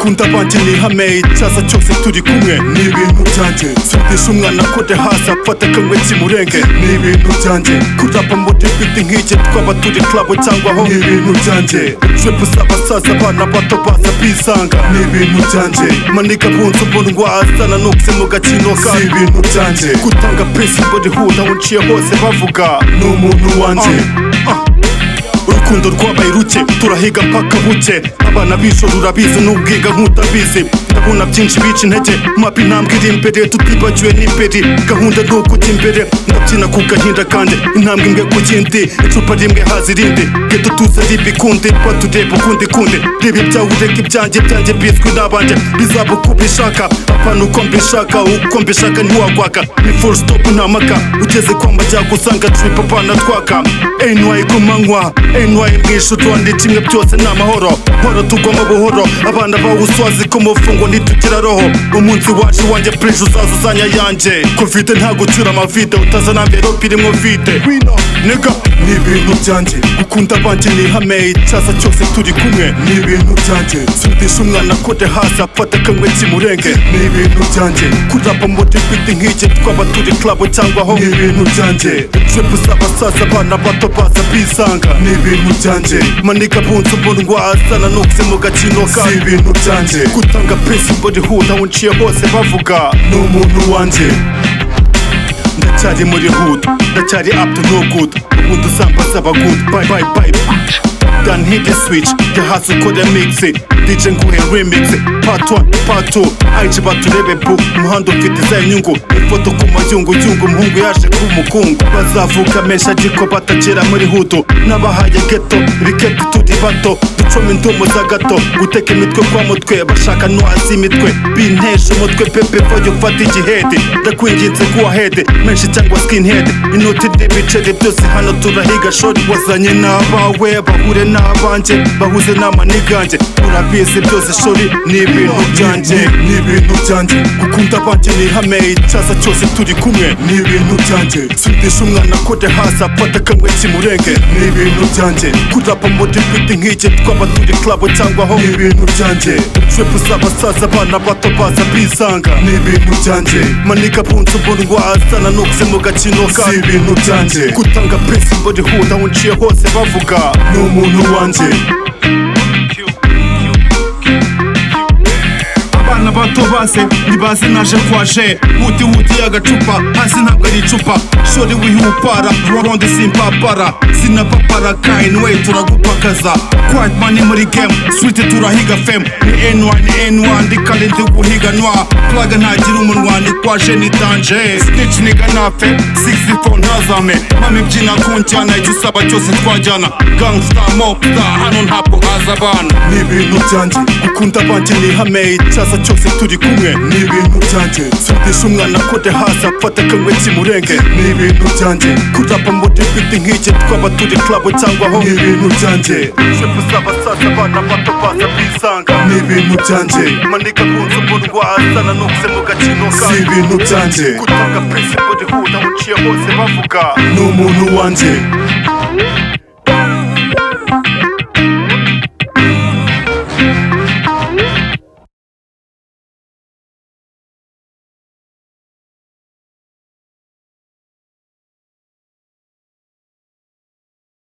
gukunda abanjye ni ihame icyaza cyose turi kumwe ni ibintu byanjye sudisha umwana kode hasi afata akanywe kimurenge ni ibintu byanjye kurapa muri biti nk'iki twaba turi club cyangwa aho ni ibintu byanjye trip z'abasaza abana bato baza bisanga ni ibintu byanjye maniga bunze umunwa asana nukse mu gakino ka si ibintu byanjye gutanga peace body hood aho nciye hose bavuga ni umuntu wanjye urukundo rwabaye ruke turahiga mpaka buke abana b'ijoro urabizi n'ubwiga nk'utabizi ndabona byinshi bica intege mapa intambwe iri imbere tutibagiwe n'imbere gahunda ni ukujya imbere ndabyina ku gahinda kanjye intambwe imwe ku yindi icupa rimwe haza irindi geto tuze ribikunde batureba ukundi kunde reba ibyawe ureka ibyanjye byanjye bizwi n'abanjye bizaba uko ubishaka apana uko mbishaka ntiwagwaka ni full stop nta maka ugeze kwa majyago usanga trip apana twaka NY ku manywa NY mw'ijoro ndi kimwe byose ni amahoro horo tugoma buhoro abana bawuswazi ku mufungo ntitugira roho umunsi wacu wanjye please uzaza uzanya yanjye covid nta gucyura amavide utazana envelope irimo vide nega ni ibintu byanjye gukunda abanjye ni ihame icyaza cyose turi kumwe ni ibintu byanjye sudisha umwana kode hasi afata akanywe kimurenge ni ibintu byanjye kurapa muri biti nk'iki twaba turi club cyangwa aho ni ibintu byanjye trip z'abasaza abana bato baza bisanga ni ibintu byanjye maniga bunze umunwa asana nukse mu gakino ka si ibintu byanjye gutanga peace body hood aho nciye hose bavuga ni umuntu wanjye ndacyari muri hood ndacyari up to no good ubundi usambaza aba good bye dan hit the switch the hustle ukora mix DJ nguhe remix part 1 part 2 aje baturebe bu umuhanda ufite za nyungu ifoto ku mayungu umuhungu yaje ku mukungu bazavuka mesha giko batagera muri hudo nabahaye ghetto biketi turi bato ducoma indomo za gato guteka imitwe kwa mutwe bashaka no azi imitwe bintesha umutwe pepe foyo fata igihede ndakwinginze kuwa head menshi cyangwa skin head inoti n'ibiceri byose hano turahiga shori wazanye n'abawe bahure n'abanjye bahuze n'amaniganje urabizi byose shori ni ibintu byanjye ni ibintu byanjye gukunda abanjye ni ihame icyaza cyose turi kumwe ni ibintu byanjye sudisha umwana kode hasi afata akanywe kimurenge ni ibintu byanjye kurapa muri biti nk'iki twaba turi club cyangwa aho ni ibintu byanjye trip z'abasaza abana bato baza bisanga ni ibintu byanjye maniga bunze umunwa asana nukse mu gakino ka si ibintu byanjye gutanga peace body hood aho nciye hose bavuga ni umuntu wanjye abana bato base ntibazi naje kwaje huti agacupa hasi ntabwo ari icupa shori wihupara rondi simpapara sinapapara kainwe turagupakaza quiet money muri game sweet turahiga fem ni N1 ndi kalenti guhiganwa plaga ntagira umunwa ni kwaje ni danger snitch niga nafe 64 ntazame mami byina kunjyana icyo usaba cyose twajyana gangsta mopta hano ntabwo haza abana ni ibintu byanjye gukunda abanjye ni ihame icyaza cyose turi kumwe ni ibintu byanjye sudisha umwana kode hasi afata akanywe kimurenge ni ibintu byanjye kurapa muri biti nk'iki twaba turi club cyangwa aho ni ibintu byanjye trip z'abasaza abana bato baza bisanga ni ibintu byanjye maniga bunze umunwa asana nukse mu gakino ka si ibintu byanjye gutanga peace body hood aho nciye hose bavuga ni umuntu wanjye